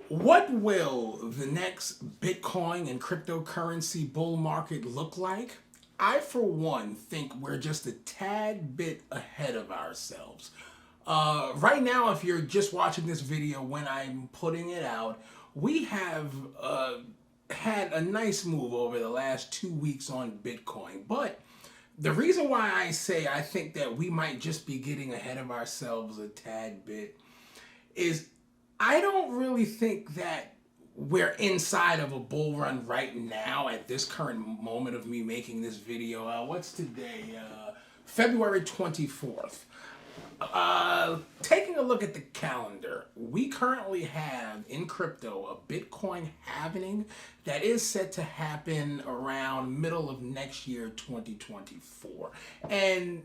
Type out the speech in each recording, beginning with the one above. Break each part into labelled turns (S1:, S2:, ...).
S1: What will the next Bitcoin and cryptocurrency bull market look like? I, for one, think we're just a tad bit ahead of ourselves. Right now, if you're just watching this video when I'm putting it out, we have had a nice move over the last 2 weeks on Bitcoin. But the reason why I say I think that we might just be getting ahead of ourselves a tad bit is I don't really think that we're inside of a bull run right now at this current moment of me making this video. What's today? February 24th. Taking a look at the calendar, we currently have in crypto a Bitcoin halving that is set to happen around middle of next year, 2024. And,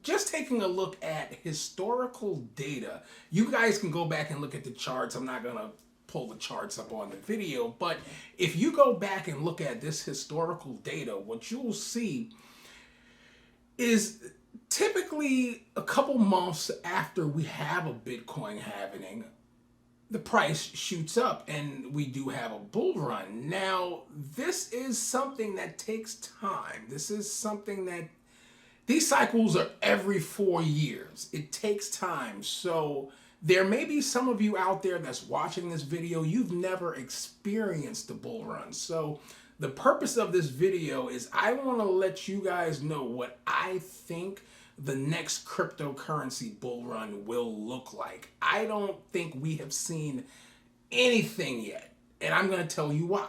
S1: just taking a look at historical data, you guys can go back and look at the charts. I'm not going to pull the charts up on the video, but if you go back and look at this historical data, what you'll see is typically a couple months after we have a Bitcoin halving, the price shoots up and we do have a bull run. Now, this is something that takes time. This is something that these cycles are every 4 years. It takes time. So there may be some of you out there that's watching this video, you've never experienced a bull run. So the purpose of this video is I want to let you guys know what I think the next cryptocurrency bull run will look like. I don't think we have seen anything yet, and I'm going to tell you why.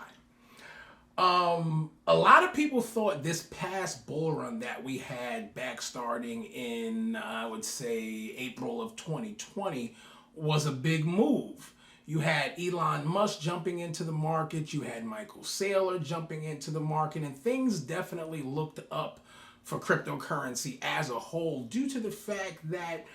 S1: A lot of people thought this past bull run that we had back starting in, I would say, April of 2020 was a big move. You had Elon Musk jumping into the market, you had Michael Saylor jumping into the market, and things definitely looked up for cryptocurrency as a whole due to the fact that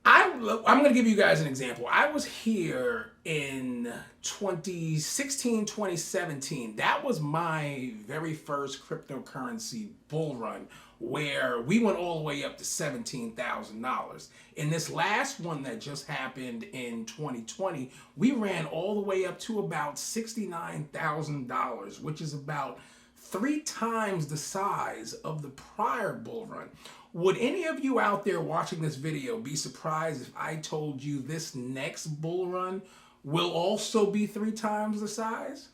S1: I'm going to give you guys an example. I was here in 2016, 2017. That was my very first cryptocurrency bull run where we went all the way up to $17,000. In this last one that just happened in 2020, we ran all the way up to about $69,000, which is about 3 times the size of the prior bull run. Would any of you out there watching this video be surprised if I told you this next bull run will also be 3 times the size?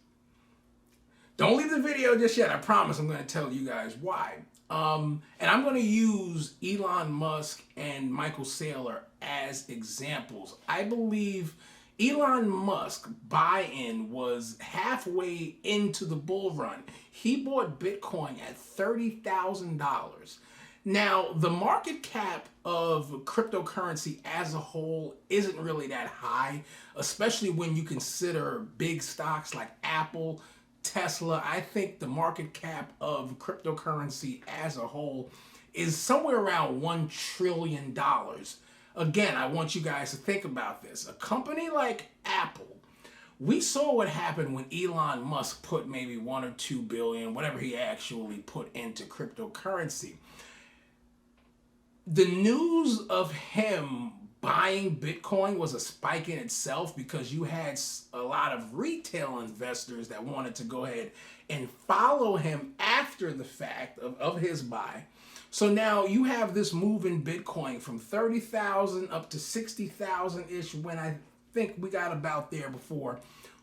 S1: Don't leave the video just yet. I promise I'm going to tell you guys why. And I'm going to use Elon Musk and Michael Saylor as examples. I believe Elon Musk buy-in was halfway into the bull run. He bought Bitcoin at $30,000. Now, the market cap of cryptocurrency as a whole isn't really that high, especially when you consider big stocks like Apple, Tesla. I think the market cap of cryptocurrency as a whole is somewhere around $1 trillion. Again, I want you guys to think about this. A company like Apple, we saw what happened when Elon Musk put maybe 1 or 2 billion, whatever he actually put into cryptocurrency. The news of him buying Bitcoin was a spike in itself because you had a lot of retail investors that wanted to go ahead and follow him after the fact of his buy. So now you have this move in Bitcoin from 30,000 up to 60,000-ish when I think we got about there before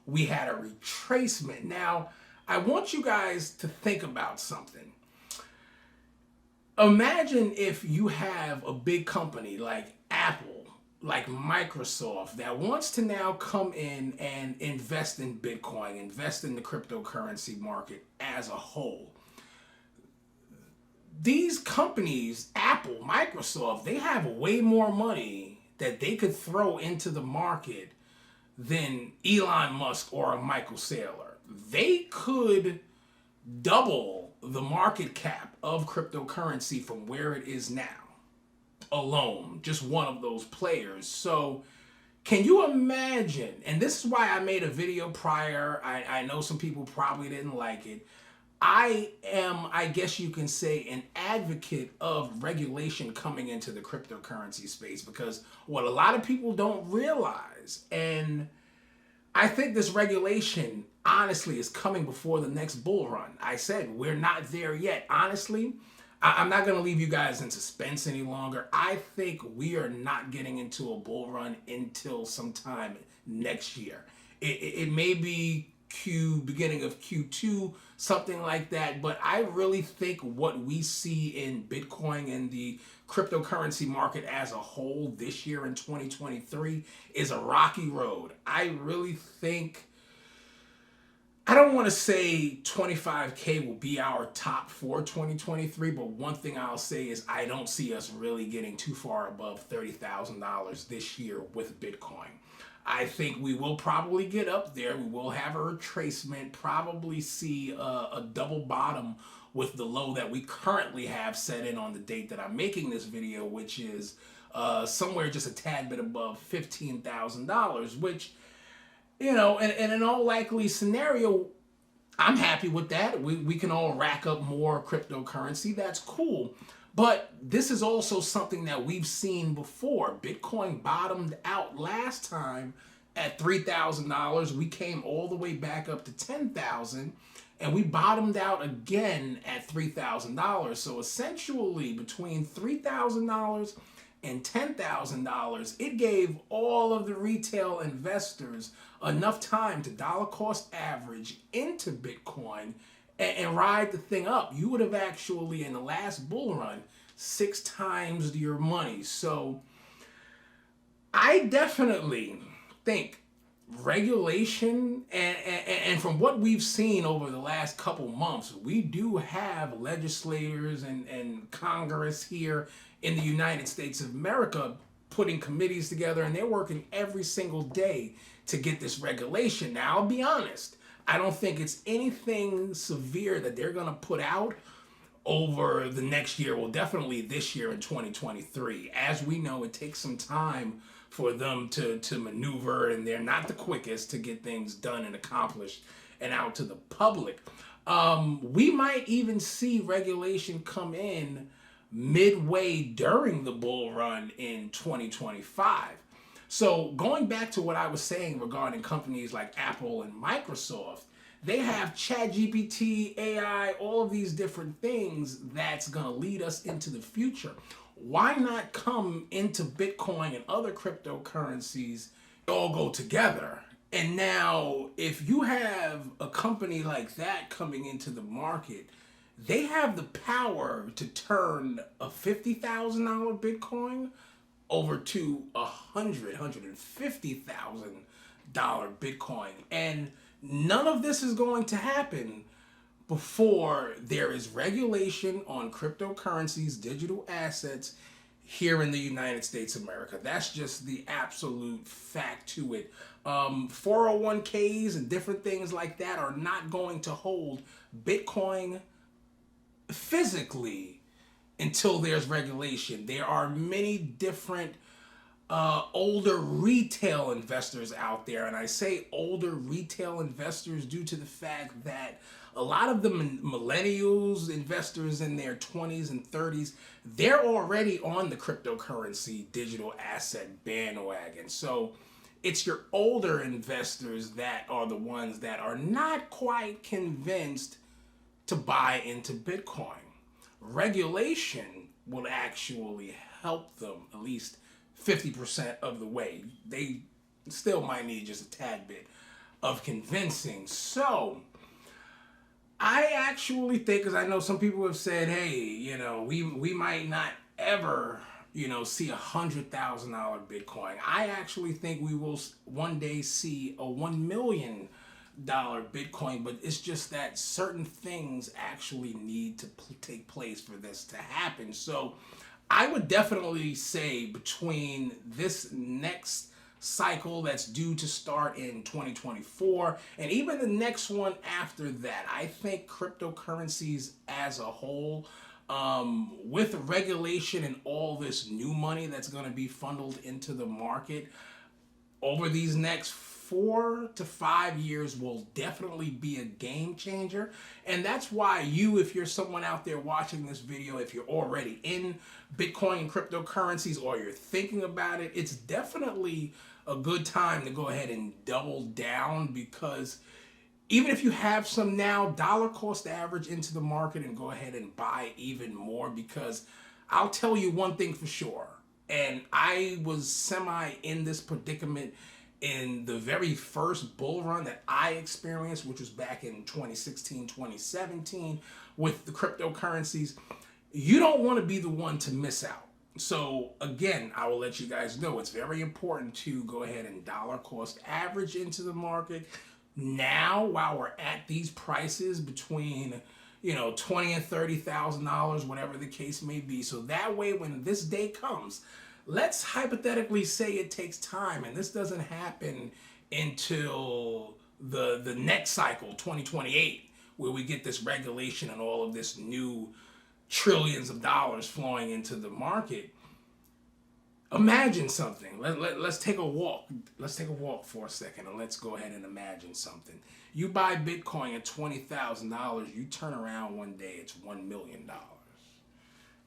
S1: we had a retracement. Now, I want you guys to think about something. Imagine if you have a big company like Apple, like Microsoft, that wants to now come in and invest in Bitcoin, invest in the cryptocurrency market as a whole. These companies, Apple, Microsoft, they have way more money that they could throw into the market than Elon Musk or a Michael Saylor. They could double the market cap of cryptocurrency from where it is now alone, just one of those players. So can you imagine, and this is why I made a video prior, I know some people probably didn't like it, I am, I guess you can say, an advocate of regulation coming into the cryptocurrency space, because what a lot of people don't realize, and I think this regulation honestly is coming before the next bull run. I said we're not there yet. Honestly, I'm not going to leave you guys in suspense any longer. I think we are not getting into a bull run until sometime next year. It may be beginning of Q2, something like that. But I really think what we see in Bitcoin and the cryptocurrency market as a whole this year in 2023 is a rocky road. I really think, I don't want to say 25K will be our top for 2023, but one thing I'll say is I don't see us really getting too far above $30,000 this year with Bitcoin. I think we will probably get up there. We will have a retracement, probably see a double bottom with the low that we currently have set in on the date that I'm making this video, which is somewhere just a tad bit above $15,000, which, you know, and in all likely scenario, I'm happy with that. We can all rack up more cryptocurrency. That's cool. But this is also something that we've seen before. Bitcoin bottomed out last time at $3,000. We came all the way back up to $10,000, and we bottomed out again at $3,000. So essentially, between $3,000 and $10,000, it gave all of the retail investors enough time to dollar cost average into Bitcoin and ride the thing up. You would have actually, in the last bull run, 6 times your money. So I definitely think regulation, and from what we've seen over the last couple months, we do have legislators and Congress here in the United States of America putting committees together, and they're working every single day to get this regulation. Now, I'll be honest, I don't think it's anything severe that they're going to put out over the next year. Well, definitely this year in 2023. As we know, it takes some time for them to maneuver, and they're not the quickest to get things done and accomplished and out to the public. We might even see regulation come in midway during the bull run in 2025. So going back to what I was saying regarding companies like Apple and Microsoft, they have ChatGPT, AI, all of these different things that's going to lead us into the future. Why not come into Bitcoin and other cryptocurrencies? They all go together. And now, if you have a company like that coming into the market, they have the power to turn a $50,000 Bitcoin over to $150,000 Bitcoin. And none of this is going to happen before there is regulation on cryptocurrencies, digital assets here in the United States of America. That's just the absolute fact to it. 401ks and different things like that are not going to hold Bitcoin physically until there's regulation. There are many different older retail investors out there, and I say older retail investors due to the fact that a lot of the millennials, investors in their 20s and 30s, they're already on the cryptocurrency digital asset bandwagon. So it's your older investors that are the ones that are not quite convinced to buy into Bitcoin. Regulation will actually help them at least 50% of the way. They still might need just a tad bit of convincing. So I actually think, because I know some people have said, hey, you know, we might not ever, you know, see $100,000 Bitcoin. I actually think we will one day see a $1 million Bitcoin, but it's just that certain things actually need to take place for this to happen. So I would definitely say between this next cycle that's due to start in 2024 and even the next one after that, I think cryptocurrencies as a whole, with regulation and all this new money that's going to be funneled into the market over these next 4 to 5 years will definitely be a game changer. And that's why if you're someone out there watching this video, if you're already in Bitcoin and cryptocurrencies or you're thinking about it, it's definitely a good time to go ahead and double down, because even if you have some now, dollar cost average into the market and go ahead and buy even more, because I'll tell you one thing for sure. And I was semi in this predicament in the very first bull run that I experienced, which was back in 2016, 2017 with the cryptocurrencies. You don't want to be the one to miss out. So again, I will let you guys know it's very important to go ahead and dollar cost average into the market now while we're at these prices between $20,000 and $30,000, whatever the case may be. So that way, when this day comes, let's hypothetically say it takes time, and this doesn't happen until the next cycle, 2028, where we get this regulation and all of this new trillions of dollars flowing into the market. Imagine something. Let's take a walk. Let's take a walk for a second, and let's go ahead and imagine something. You buy Bitcoin at $20,000. You turn around one day, it's $1 million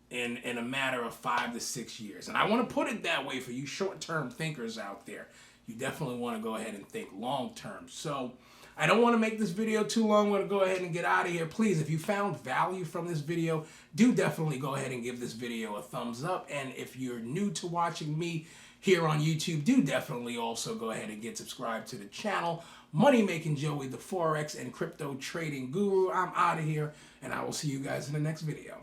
S1: in a matter of 5 to 6 years. And I want to put it that way for you short-term thinkers out there. You definitely want to go ahead and think long-term. So I don't want to make this video too long. I'm going to go ahead and get out of here. Please, if you found value from this video, do definitely go ahead and give this video a thumbs up. And if you're new to watching me here on YouTube, do definitely also go ahead and get subscribed to the channel. Money Making Joey, the Forex and crypto trading guru. I'm out of here, and I will see you guys in the next video.